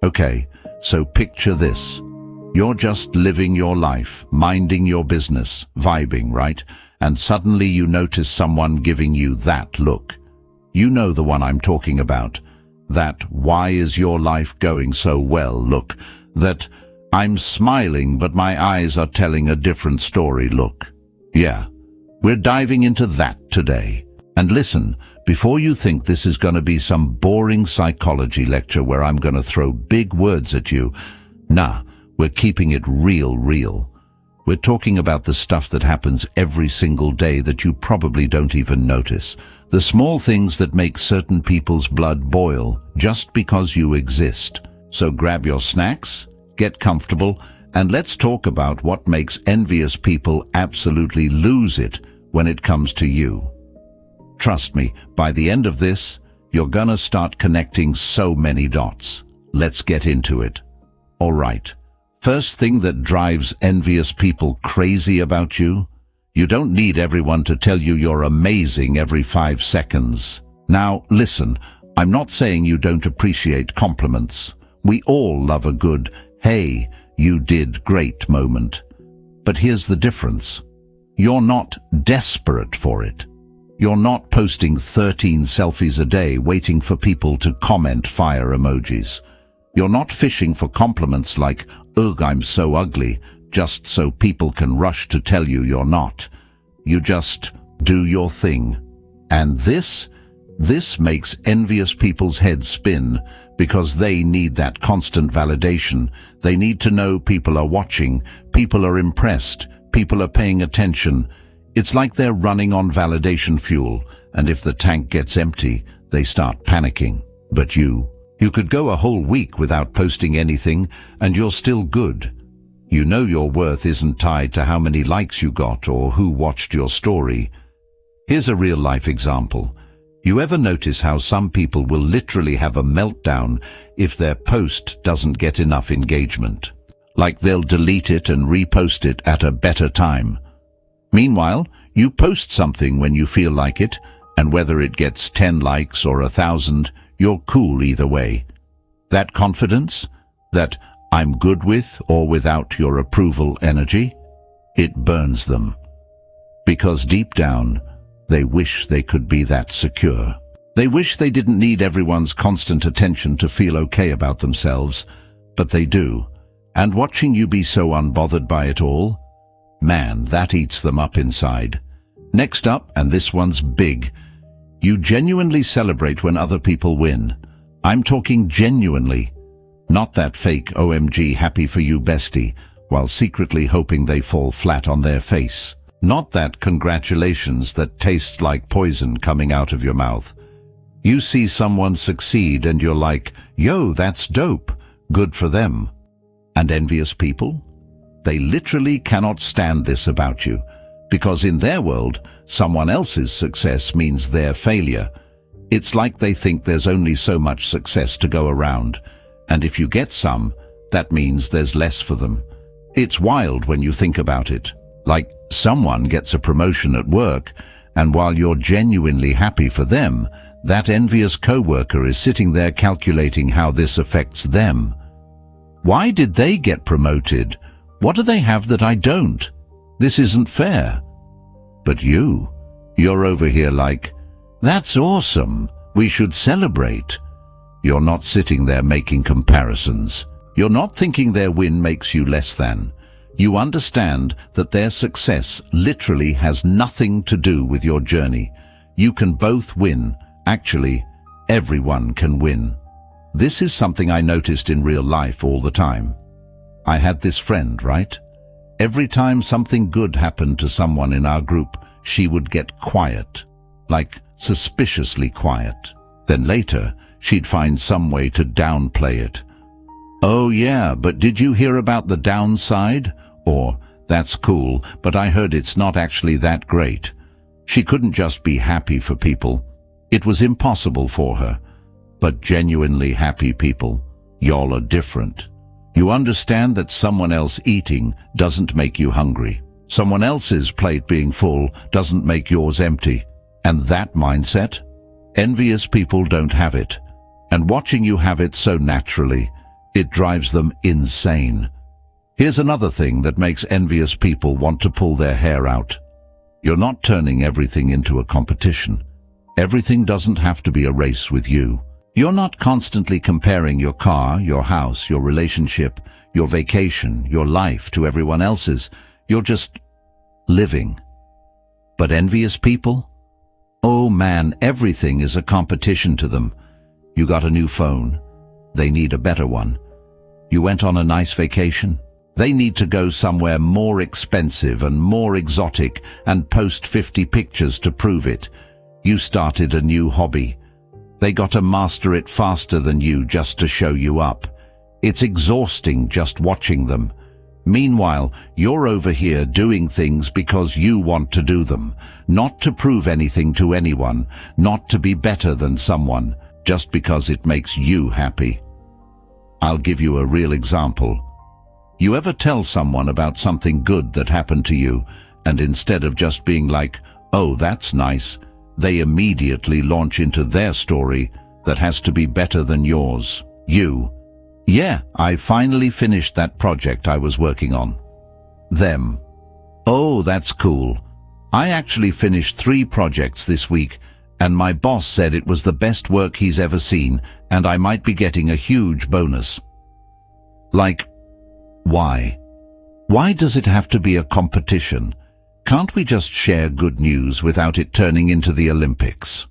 Okay, so picture this. You're just living your life, minding your business, vibing, right? And suddenly you notice someone giving you that look. You know the one I'm talking about. That "why is your life going so well" look. That "I'm smiling but my eyes are telling a different story" look. Yeah, we're diving into that today. And listen, before you think this is going to be some boring psychology lecture where I'm going to throw big words at you, nah, we're keeping it real. We're talking about the stuff that happens every single day that you probably don't even notice. The small things that make certain people's blood boil just because you exist. So grab your snacks, get comfortable, and let's talk about what makes envious people absolutely lose it when it comes to you. Trust me, by the end of this, you're gonna start connecting so many dots. Let's get into it. All right. First thing that drives envious people crazy about you: you don't need everyone to tell you you're amazing every 5 seconds. Now, listen, I'm not saying you don't appreciate compliments. We all love a good, "Hey, you did great" moment. But here's the difference. You're not desperate for it. You're not posting 13 selfies a day waiting for people to comment fire emojis. You're not fishing for compliments like "Ugh, I'm so ugly," just so people can rush to tell you you're not. You just do your thing. And this makes envious people's heads spin, because they need that constant validation. They need to know people are watching, people are impressed, people are paying attention. It's like they're running on validation fuel, and if the tank gets empty, they start panicking. But you could go a whole week without posting anything, and you're still good. You know your worth isn't tied to how many likes you got or who watched your story. Here's a real-life example. You ever notice how some people will literally have a meltdown if their post doesn't get enough engagement? Like they'll delete it and repost it at a better time. Meanwhile, you post something when you feel like it, and whether it gets 10 likes or 1,000, you're cool either way. That confidence, that "I'm good with or without your approval" energy, it burns them. Because deep down, they wish they could be that secure. They wish they didn't need everyone's constant attention to feel okay about themselves, but they do. And watching you be so unbothered by it all, man, that eats them up inside. Next up, and this one's big, you genuinely celebrate when other people win. I'm talking genuinely. Not that fake "OMG happy for you bestie" while secretly hoping they fall flat on their face. Not that congratulations that tastes like poison coming out of your mouth. You see someone succeed and you're like, "Yo, that's dope. Good for them." And envious people? They literally cannot stand this about you, because in their world, someone else's success means their failure. It's like they think there's only so much success to go around, and if you get some, that means there's less for them. It's wild when you think about it. Like someone gets a promotion at work, and while you're genuinely happy for them, that envious coworker is sitting there calculating how this affects them. Why did they get promoted? What do they have that I don't? This isn't fair. But you're over here like, "That's awesome. We should celebrate." You're not sitting there making comparisons. You're not thinking their win makes you less than. You understand that their success literally has nothing to do with your journey. You can both win. Actually, everyone can win. This is something I noticed in real life all the time. I had this friend, right? Every time something good happened to someone in our group, she would get quiet, like suspiciously quiet. Then later, she'd find some way to downplay it. "Oh yeah, but did you hear about the downside?" Or, "That's cool, but I heard it's not actually that great." She couldn't just be happy for people. It was impossible for her. But genuinely happy people, y'all are different. You understand that someone else eating doesn't make you hungry. Someone else's plate being full doesn't make yours empty. And that mindset, envious people don't have it. And watching you have it so naturally, It drives them insane. Here's another thing that makes envious people want to pull their hair out. You're not turning everything into a competition. Everything doesn't have to be a race with you. You're not constantly comparing your car, your house, your relationship, your vacation, your life to everyone else's. You're just living. But envious people? Oh man, everything is a competition to them. You got a new phone. They need a better one. You went on a nice vacation. They need to go somewhere more expensive and more exotic and post 50 pictures to prove it. You started a new hobby. They got to master it faster than you just to show you up. It's exhausting just watching them. Meanwhile, you're over here doing things because you want to do them, not to prove anything to anyone, not to be better than someone, just because it makes you happy. I'll give you a real example. You ever tell someone about something good that happened to you, and instead of just being like, "Oh, that's nice," they immediately launch into their story that has to be better than yours. Yeah, I finally finished that project I was working on. Them. Oh, that's cool. I actually finished 3 projects this week, and my boss said it was the best work he's ever seen, and I might be getting a huge bonus. Like, why? Why does it have to be a competition? Can't we just share good news without it turning into the Olympics?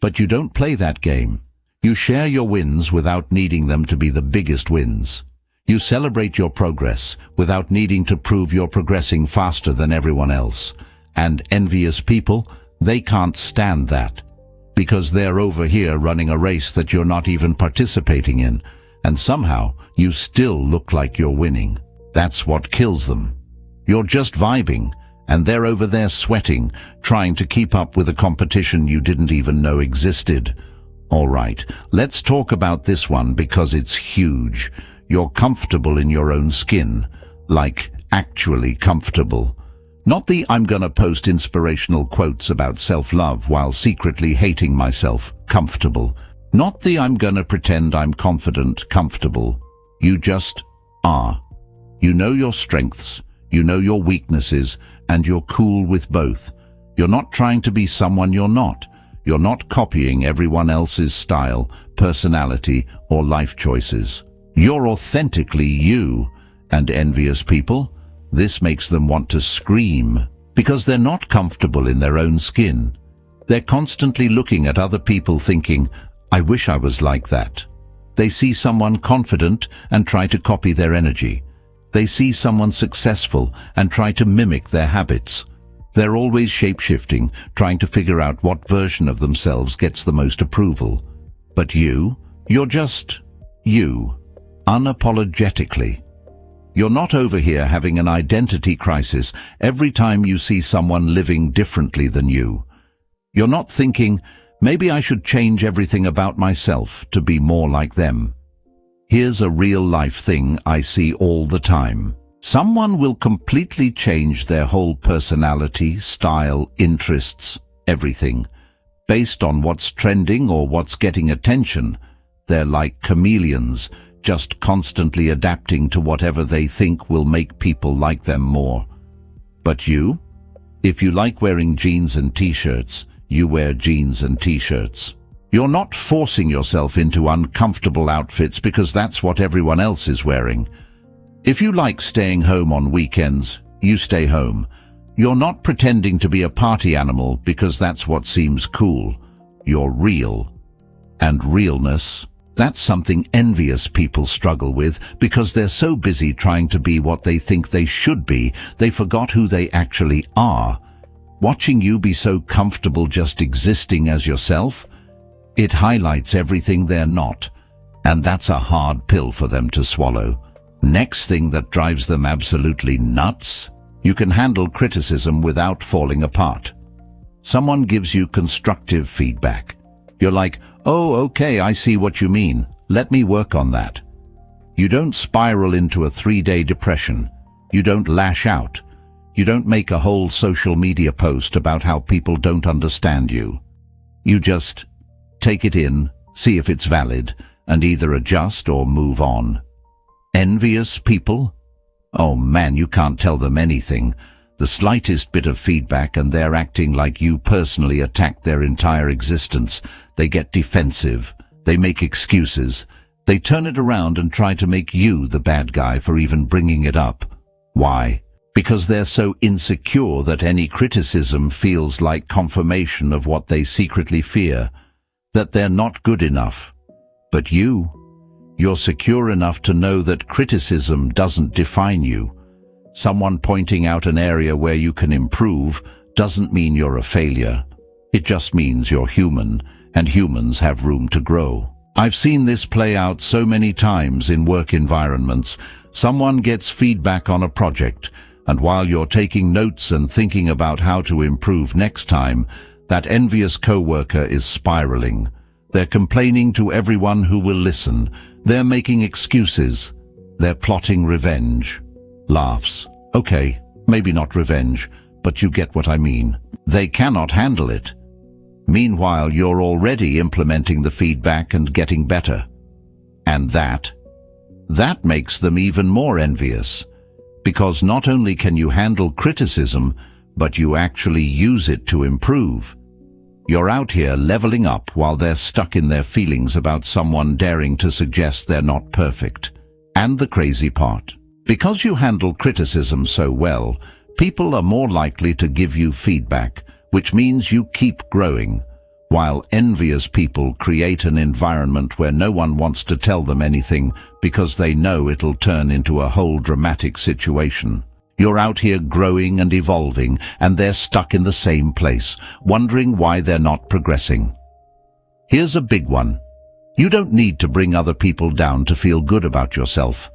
But you don't play that game. You share your wins without needing them to be the biggest wins. You celebrate your progress without needing to prove you're progressing faster than everyone else. And envious people, they can't stand that. Because they're over here running a race that you're not even participating in, and somehow you still look like you're winning. That's what kills them. You're just vibing, and they're over there sweating, trying to keep up with a competition you didn't even know existed. All right, let's talk about this one because it's huge. You're comfortable in your own skin, like actually comfortable. Not the "I'm gonna post inspirational quotes about self-love while secretly hating myself" comfortable. Not the "I'm gonna pretend I'm confident" comfortable. You just are. You know your strengths, you know your weaknesses, and you're cool with both. You're not trying to be someone you're not. You're not copying everyone else's style, personality, or life choices. You're authentically you. And envious people, this makes them want to scream, because they're not comfortable in their own skin. They're constantly looking at other people thinking, "I wish I was like that." They see someone confident and try to copy their energy. They see someone successful and try to mimic their habits. They're always shape-shifting, trying to figure out what version of themselves gets the most approval. But you're just you, unapologetically. You're not over here having an identity crisis every time you see someone living differently than you. You're not thinking, "Maybe I should change everything about myself to be more like them." Here's a real-life thing I see all the time. Someone will completely change their whole personality, style, interests, everything, based on what's trending or what's getting attention. They're like chameleons, just constantly adapting to whatever they think will make people like them more. But you? If you like wearing jeans and t-shirts, you wear jeans and t-shirts. You're not forcing yourself into uncomfortable outfits because that's what everyone else is wearing. If you like staying home on weekends, you stay home. You're not pretending to be a party animal because that's what seems cool. You're real. And realness, that's something envious people struggle with because they're so busy trying to be what they think they should be, they forgot who they actually are. Watching you be so comfortable just existing as yourself, it highlights everything they're not, and that's a hard pill for them to swallow. Next thing that drives them absolutely nuts, you can handle criticism without falling apart. Someone gives you constructive feedback. You're like, "Oh, okay, I see what you mean. Let me work on that." You don't spiral into a 3-day depression. You don't lash out. You don't make a whole social media post about how people don't understand you. You just take it in, see if it's valid, and either adjust or move on. Envious people? Oh man, you can't tell them anything. The slightest bit of feedback and they're acting like you personally attacked their entire existence. They get defensive. They make excuses. They turn it around and try to make you the bad guy for even bringing it up. Why? Because they're so insecure that any criticism feels like confirmation of what they secretly fear, that they're not good enough. But you're secure enough to know that criticism doesn't define you. Someone pointing out an area where you can improve doesn't mean you're a failure. It just means you're human, and humans have room to grow. I've seen this play out so many times in work environments. Someone gets feedback on a project, and while you're taking notes and thinking about how to improve next time, that envious coworker is spiraling. They're complaining to everyone who will listen. They're making excuses. They're plotting revenge. Laughs. Okay, maybe not revenge, but you get what I mean. They cannot handle it. Meanwhile, you're already implementing the feedback and getting better. And that makes them even more envious. Because not only can you handle criticism, but you actually use it to improve. You're out here leveling up while they're stuck in their feelings about someone daring to suggest they're not perfect. And the crazy part, because you handle criticism so well, people are more likely to give you feedback, which means you keep growing, while envious people create an environment where no one wants to tell them anything because they know it'll turn into a whole dramatic situation. You're out here growing and evolving, and they're stuck in the same place, wondering why they're not progressing. Here's a big one. You don't need to bring other people down to feel good about yourself.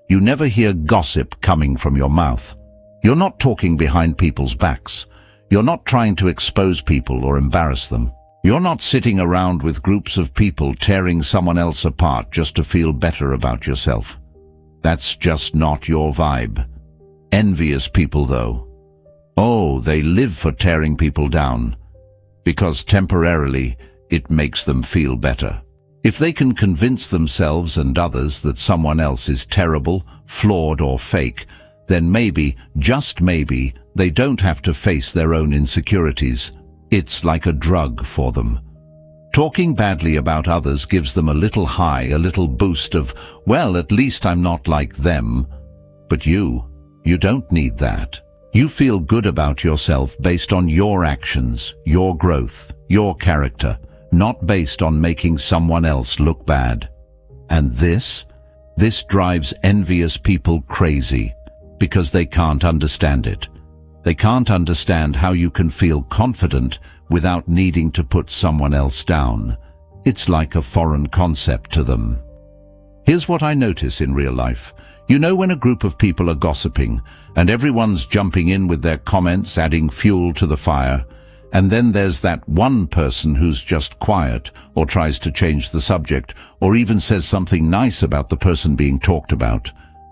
You never hear gossip coming from your mouth. You're not talking behind people's backs. You're not trying to expose people or embarrass them. You're not sitting around with groups of people tearing someone else apart just to feel better about yourself. That's just not your vibe. Envious people, though. Oh, they live for tearing people down, because temporarily it makes them feel better. If they can convince themselves and others that someone else is terrible, flawed, or fake, then maybe, just maybe, they don't have to face their own insecurities. It's like a drug for them. Talking badly about others gives them a little high, a little boost of, well, at least I'm not like them. But you don't need that. You feel good about yourself based on your actions, your growth, your character, not based on making someone else look bad. And this drives envious people crazy, because they can't understand it. They can't understand how you can feel confident without needing to put someone else down. It's like a foreign concept to them. Here's what I notice in real life. You know when a group of people are gossiping, and everyone's jumping in with their comments, adding fuel to the fire, and then there's that one person who's just quiet, or tries to change the subject, or even says something nice about the person being talked about.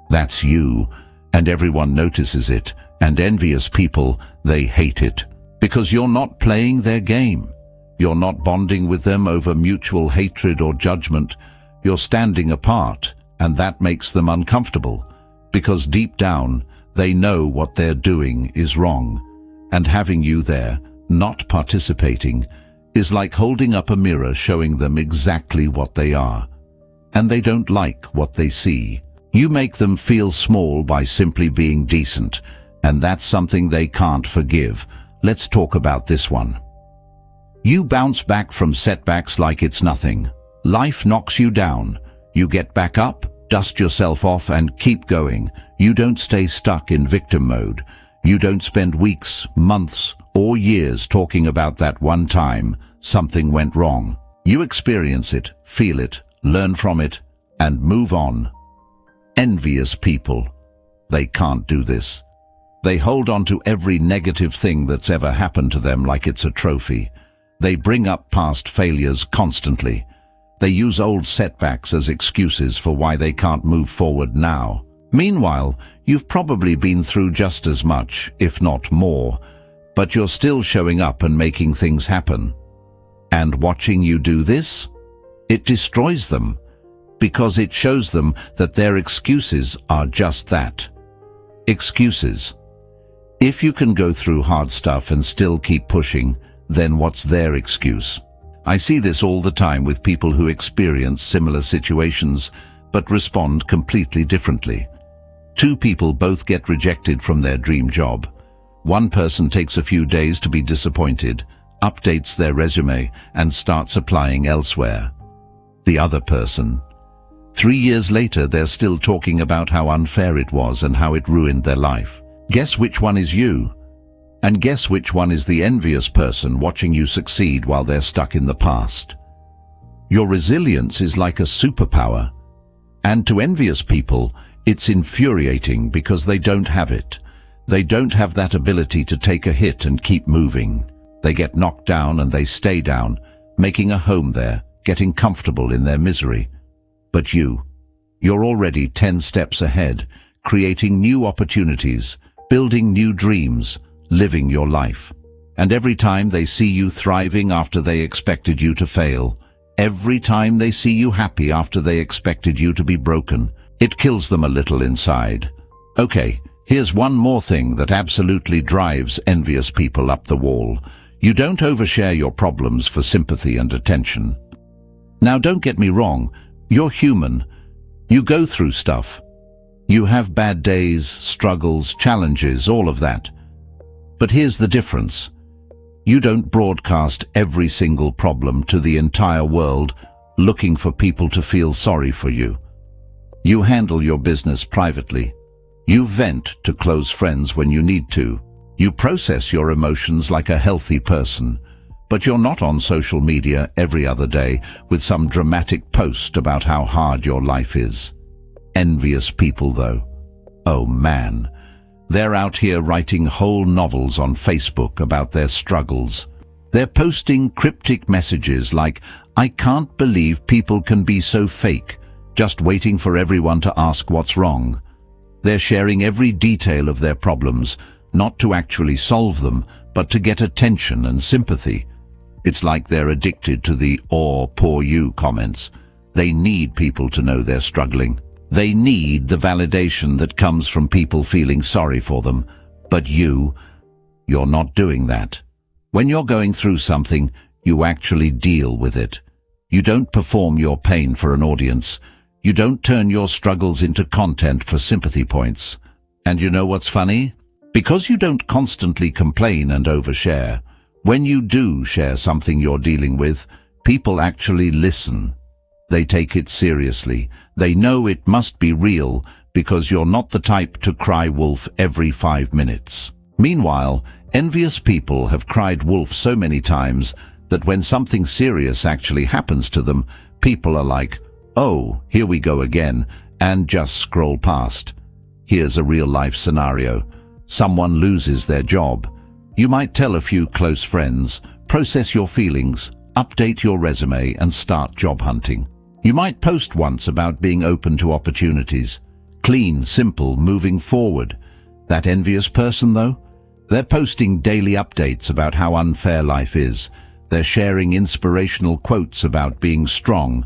That's you, and everyone notices it, and envious people, they hate it. Because you're not playing their game. You're not bonding with them over mutual hatred or judgment. You're standing apart, and that makes them uncomfortable, because deep down, they know what they're doing is wrong, and having you there, not participating, is like holding up a mirror showing them exactly what they are. And they don't like what they see. You make them feel small by simply being decent, and that's something they can't forgive. Let's talk about this one. You bounce back from setbacks like it's nothing. Life knocks you down. You get back up, dust yourself off, and keep going. You don't stay stuck in victim mode. You don't spend weeks, months, or years talking about that one time something went wrong. You experience it, feel it, learn from it, and move on. Envious people. They can't do this. They hold on to every negative thing that's ever happened to them like it's a trophy. They bring up past failures constantly. They use old setbacks as excuses for why they can't move forward now. Meanwhile, you've probably been through just as much, if not more, but you're still showing up and making things happen. And watching you do this, it destroys them. because it shows them that their excuses are just that. Excuses. If you can go through hard stuff and still keep pushing, then what's their excuse? I see this all the time with people who experience similar situations but respond completely differently. Two people both get rejected from their dream job. One person takes a few days to be disappointed, updates their resume, and starts applying elsewhere. The other person, 3 years later, they're still talking about how unfair it was and how it ruined their life. Guess which one is you? And guess which one is the envious person watching you succeed while they're stuck in the past? Your resilience is like a superpower. And to envious people, it's infuriating because they don't have it. They don't have that ability to take a hit and keep moving. They get knocked down and they stay down, making a home there, getting comfortable in their misery. But you're already 10 steps ahead, creating new opportunities, building new dreams, living your life. And every time they see you thriving after they expected you to fail, every time they see you happy after they expected you to be broken, it kills them a little inside. Okay, here's one more thing that absolutely drives envious people up the wall. You don't overshare your problems for sympathy and attention. Now, don't get me wrong, you're human. You go through stuff. You have bad days, struggles, challenges, all of that. But here's the difference. You don't broadcast every single problem to the entire world looking for people to feel sorry for you. You handle your business privately. You vent to close friends when you need to. You process your emotions like a healthy person. But you're not on social media every other day with some dramatic post about how hard your life is. Envious people, though. Oh man. They're out here writing whole novels on Facebook about their struggles. They're posting cryptic messages like, "I can't believe people can be so fake," just waiting for everyone to ask what's wrong. They're sharing every detail of their problems, not to actually solve them, but to get attention and sympathy. It's like they're addicted to the "or poor you" comments. They need people to know they're struggling. They need the validation that comes from people feeling sorry for them. But you're not doing that. When you're going through something, you actually deal with it. You don't perform your pain for an audience. You don't turn your struggles into content for sympathy points. And you know what's funny? Because you don't constantly complain and overshare, when you do share something you're dealing with, people actually listen. They take it seriously. They know it must be real because you're not the type to cry wolf every 5 minutes. Meanwhile, envious people have cried wolf so many times that when something serious actually happens to them, people are like, "Oh, here we go again," and just scroll past. Here's a real-life scenario. Someone loses their job. You might tell a few close friends, process your feelings, update your resume, and start job hunting. You might post once about being open to opportunities. Clean, simple, moving forward. That envious person, though? They're posting daily updates about how unfair life is. They're sharing inspirational quotes about being strong.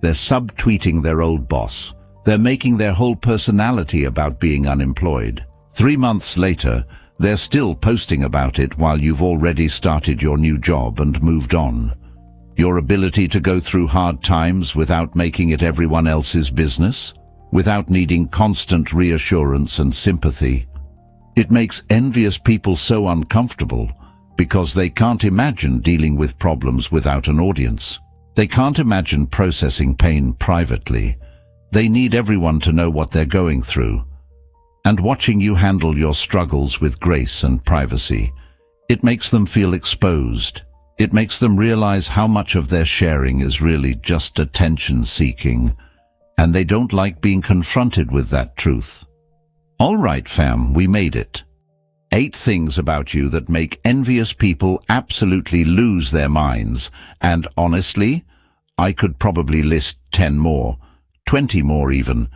They're subtweeting their old boss. They're making their whole personality about being unemployed. 3 months later, they're still posting about it while you've already started your new job and moved on. Your ability to go through hard times without making it everyone else's business, without needing constant reassurance and sympathy. It makes envious people so uncomfortable because they can't imagine dealing with problems without an audience. They can't imagine processing pain privately. They need everyone to know what they're going through. And watching you handle your struggles with grace and privacy, it makes them feel exposed. It makes them realize how much of their sharing is really just attention-seeking, and they don't like being confronted with that truth. All right, fam, we made it. 8 things about you that make envious people absolutely lose their minds, and honestly, I could probably list 10 more, 20 more even,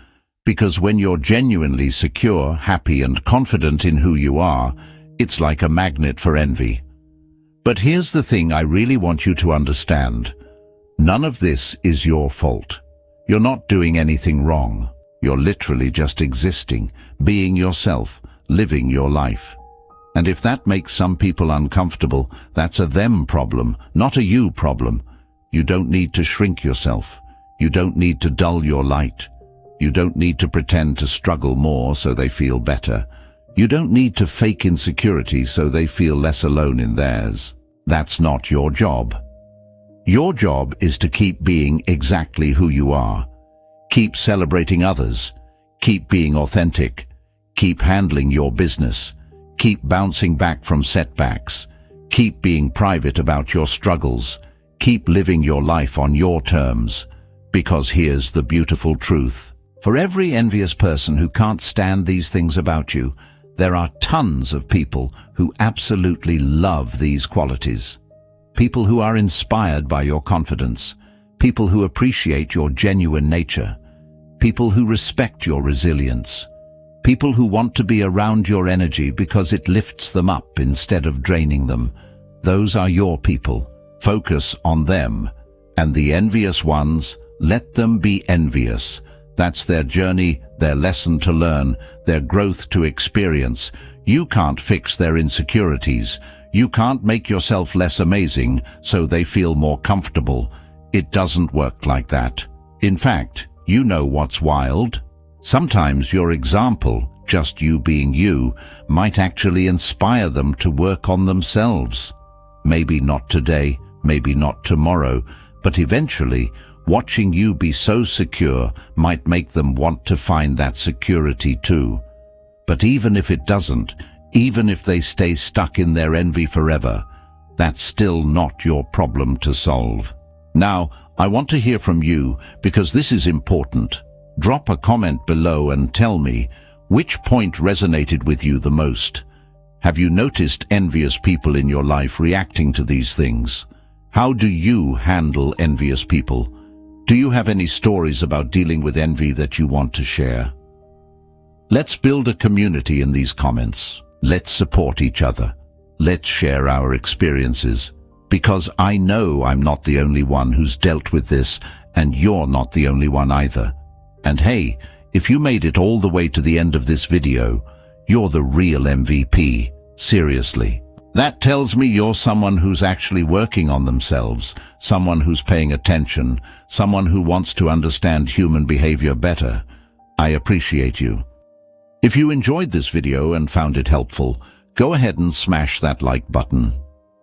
because when you're genuinely secure, happy, and confident in who you are, it's like a magnet for envy. But here's the thing I really want you to understand. None of this is your fault. You're not doing anything wrong. You're literally just existing, being yourself, living your life. And if that makes some people uncomfortable, that's a them problem, not a you problem. You don't need to shrink yourself. You don't need to dull your light. You don't need to pretend to struggle more so they feel better. You don't need to fake insecurity so they feel less alone in theirs. That's not your job. Your job is to keep being exactly who you are. Keep celebrating others. Keep being authentic. Keep handling your business. Keep bouncing back from setbacks. Keep being private about your struggles. Keep living your life on your terms. Because here's the beautiful truth. For every envious person who can't stand these things about you, there are tons of people who absolutely love these qualities. People who are inspired by your confidence. People who appreciate your genuine nature. People who respect your resilience. People who want to be around your energy because it lifts them up instead of draining them. Those are your people. Focus on them. And the envious ones, let them be envious. That's their journey, their lesson to learn, their growth to experience. You can't fix their insecurities. You can't make yourself less amazing so they feel more comfortable. It doesn't work like that. In fact, you know what's wild? Sometimes your example, just you being you, might actually inspire them to work on themselves. Maybe not today, maybe not tomorrow, but eventually, watching you be so secure might make them want to find that security too. But even if it doesn't, even if they stay stuck in their envy forever, that's still not your problem to solve. Now, I want to hear from you because this is important. Drop a comment below and tell me, which point resonated with you the most? Have you noticed envious people in your life reacting to these things? How do you handle envious people? Do you have any stories about dealing with envy that you want to share? Let's build a community in these comments. Let's support each other. Let's share our experiences. Because I know I'm not the only one who's dealt with this, and you're not the only one either. And hey, if you made it all the way to the end of this video, you're the real MVP. Seriously. That tells me you're someone who's actually working on themselves, someone who's paying attention, someone who wants to understand human behavior better. I appreciate you. If you enjoyed this video and found it helpful, go ahead and smash that like button.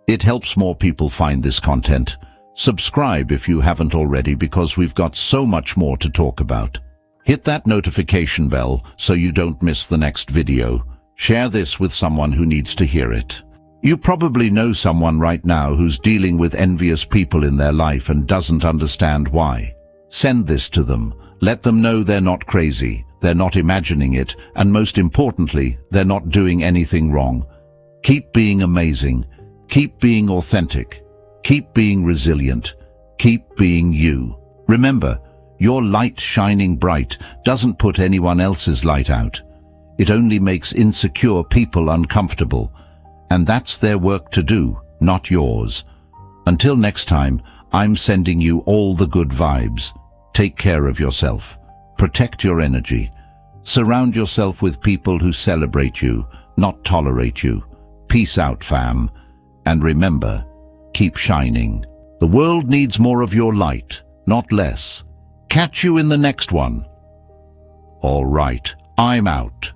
It helps more people find this content. Subscribe if you haven't already because we've got so much more to talk about. Hit that notification bell so you don't miss the next video. Share this with someone who needs to hear it. You probably know someone right now who's dealing with envious people in their life and doesn't understand why. Send this to them. Let them know they're not crazy, they're not imagining it, and most importantly, they're not doing anything wrong. Keep being amazing. Keep being authentic. Keep being resilient. Keep being you. Remember, your light shining bright doesn't put anyone else's light out. It only makes insecure people uncomfortable. And that's their work to do, not yours. Until next time, I'm sending you all the good vibes. Take care of yourself. Protect your energy. Surround yourself with people who celebrate you, not tolerate you. Peace out, fam. And remember, keep shining. The world needs more of your light, not less. Catch you in the next one. All right, I'm out.